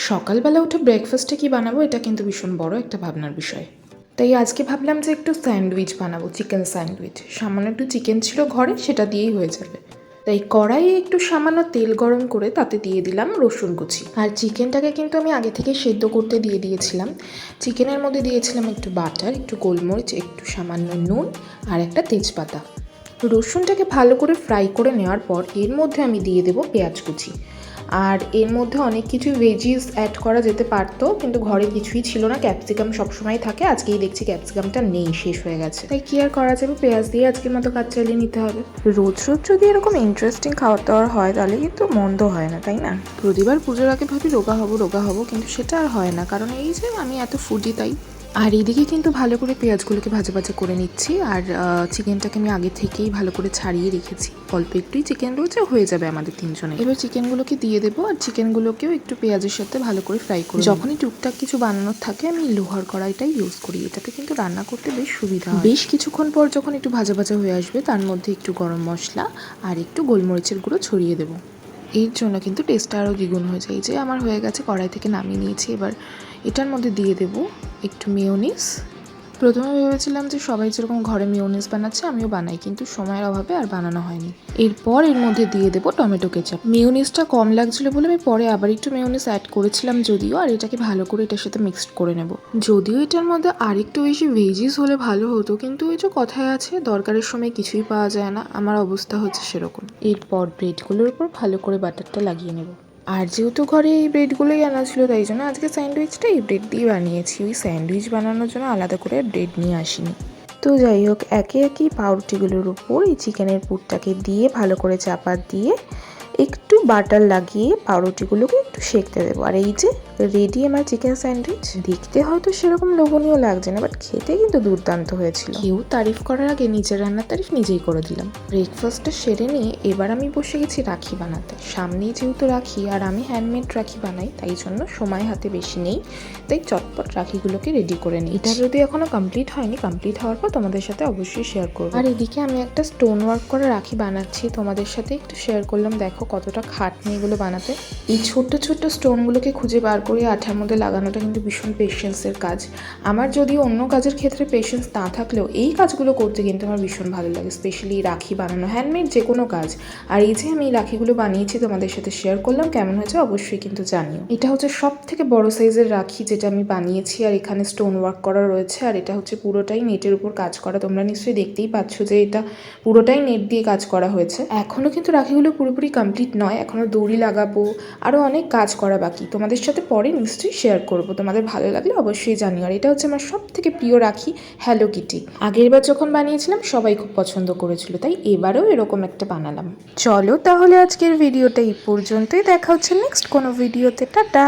সকালবেলা উঠে ব্রেকফাস্টে কি বানাবো এটা কিন্তু ভীষণ বড় একটা ভাবনার বিষয়। তাই আজকে ভাবলাম যে একটু স্যান্ডউইচ বানাবো, চিকেন স্যান্ডউইচ। সামান্য একটু চিকেন ছিল ঘরে, সেটা দিয়েই হয়ে যাবে। তাই কড়াইয়ে একটু সামান্য তেল গরম করে তাতে দিয়ে দিলাম রসুন কুচি। আর চিকেনটাকে কিন্তু আমি আগে থেকে সেদ্ধ করতে দিয়ে দিয়েছিলাম। চিকেনের মধ্যে দিয়েছিলাম একটু বাটার, একটু গোলমরিচ, একটু সামান্য নুন আর একটা তেজপাতা। রসুনটাকে ভালো করে ফ্রাই করে নেওয়ার পর এর মধ্যে আমি দিয়ে দেবো পেঁয়াজ কুচি। আর এর মধ্যে অনেক কিছু ভেজিস অ্যাড করা যেতে পারতো, কিন্তু ঘরে কিছুই ছিল না। ক্যাপসিকাম সবসময় থাকে, আজকেই দেখছি ক্যাপসিকামটা নেই, শেষ হয়ে গেছে। তাই কি আর করা যাবে, পেঁয়াজ দিয়ে আজকের মতো কাজ চালিয়ে নিতে হবে। রোজ রোজ যদি এরকম ইন্টারেস্টিং খাওয়ার দাওয়ার হয় তাহলে কিন্তু মন্দ হয় না, তাই না? প্রতিবার পুজোর আগে ভাবি রোগা হবো, কিন্তু সেটা আর হয় না, কারণ এই যে আমি এত ফুডি তাই। আর এইদিকে কিন্তু ভালো করে পেঁয়াজগুলোকে ভাজা ভাজা করে নিচ্ছি। আর চিকেনটাকে আমি আগে থেকেই ভালো করে ছাড়িয়ে রেখেছি। অল্প একটুই চিকেন রয়েছে, হয়ে যাবে আমাদের তিনজনে। এবার চিকেনগুলোকে দিয়ে দেবো, আর চিকেনগুলোকেও একটু পেঁয়াজের সাথে ভালো করে ফ্রাই করে। যখনই টুকটাক কিছু বানানোর থাকে আমি লোহার কড়াইটাই ইউজ করি, এটাতে কিন্তু রান্না করতে বেশ সুবিধা হয়। বেশ কিছুক্ষণ পর যখন একটু ভাজা ভাজা হয়ে আসবে, তার মধ্যে একটু গরম মশলা আর একটু গোলমরিচের গুঁড়ো ছড়িয়ে দেবো। এর জন্য কিন্তু টেস্টটা আরও দ্বিগুণ হয়ে যায়। যে আমার হয়ে গেছে, কড়াই থেকে নামিয়ে নিয়েছি। এবার এটার মধ্যে দিয়ে দেবো একটু মেয়োনিজ। প্রথমে ভেবেছিলাম যে সবাই যেরকম ঘরে মেয়োনিজ বানাচ্ছে আমিও বানাই, কিন্তু সময়ের অভাবে আর বানানো হয়নি। এরপর এর মধ্যে দিয়ে দেবো টমেটো কেচাপ। মেয়োনিজটা কম লাগছিল বলে আমি পরে আবার একটু মেয়োনিজ অ্যাড করেছিলাম যদিও। আর এটাকে ভালো করে এটার সাথে মিক্সড করে নেব। যদিও এটার মধ্যে আরেকটু বেশি ভেজিস হলে ভালো হতো, কিন্তু ওই যে কথায় আছে দরকারের সময় কিছুই পাওয়া যায় না, আমার অবস্থা হচ্ছে সেরকম। এরপর ব্রেডগুলোর উপর ভালো করে বাটারটা লাগিয়ে নেব। আর যেহেতু ঘরে এই ব্রেডগুলোই আনা ছিল, তাই জন্য আজকে স্যান্ডউইচটা এই ব্রেড দিয়ে বানিয়েছি। ওই স্যান্ডউইচ বানানোর জন্য আলাদা করে ব্রেড নিয়ে আসিনি। তো যাই হোক, একে একেই পাউরুটিগুলোর উপর এই চিকেনের পুরটাকে দিয়ে ভালো করে চাপা দিয়ে একটু বাটার লাগিয়ে পাউরুটিগুলোকে একটু সেঁকতে দেবো। আর এই যে রেডি আমার চিকেন স্যান্ডউইচ। দেখতে হয়তো সেরকম লোভনীয় লাগছে না, বাট খেতে কিন্তু দুর্দান্ত হয়েছিল। কেউ তারিফ করার আগে নিজের রান্নার তারিফ নিজেই করে দিলাম। ব্রেকফাস্টটা সেরে নিয়ে এবার আমি বসে গেছি রাখি বানাতে। সামনেই যেহেতু রাখি, আর আমি হ্যান্ডমেড রাখি বানাই, তাই জন্য সময় হাতে বেশি নেই। তাই চটপট রাখিগুলোকে রেডি করে নিই। এটা যদি এখনো কমপ্লিট হয়নি, কমপ্লিট হওয়ার পর তোমাদের সাথে অবশ্যই শেয়ার করবো। আর এদিকে আমি একটা স্টোন ওয়ার্ক করে রাখি বানাচ্ছি, তোমাদের সাথে একটু শেয়ার করলাম। দেখো কতটা খাটনি এগুলো বানাতে। এই ছোট্ট ছোট্ট স্টোনগুলোকে খুঁজে বার করে আঠার মধ্যে লাগানোটা কিন্তু ভীষণ পেশেন্সের কাজ। আমার যদিও অন্য কাজের ক্ষেত্রে পেশেন্স না থাকলেও এই কাজগুলো করতে কিন্তু আমার ভীষণ ভালো লাগে। স্পেশালি রাখি বানানো, হ্যান্ডমেড যে কোনো কাজ। আর এই যে আমি এই রাখিগুলো বানিয়েছি, তোমাদের সাথে শেয়ার করলাম। কেমন হয়েছে অবশ্যই কিন্তু জানিও। এটা হচ্ছে সব থেকে বড় সাইজের রাখি যেটা আমি বানিয়েছি, আর এখানে স্টোন ওয়ার্ক করা রয়েছে। আর এটা হচ্ছে পুরোটাই নেটের উপর কাজ করা। তোমরা নিশ্চয়ই দেখতেই পাচ্ছ যে এটা পুরোটাই নেট দিয়ে কাজ করা হয়েছে। এখনও কিন্তু রাখিগুলো পুরোপুরি কমপ্লিট নয়, এখনও দড়ি লাগাবো, আরও অনেক কাজ করা বাকি। তোমাদের সাথে পরে নিশ্চয়ই শেয়ার করবো, তোমাদের ভালো লাগলে অবশ্যই জানিও। আর এটা হচ্ছে আমার সব থেকে প্রিয় রাখি, হ্যালো কিটি। আগের বার যখন বানিয়েছিলাম সবাই খুব পছন্দ করেছিল, তাই এবারেও এরকম একটা বানালাম। চলো তাহলে আজকের ভিডিওটা এই পর্যন্তই, দেখা হচ্ছে নেক্সট কোনো ভিডিওতে। টাটা।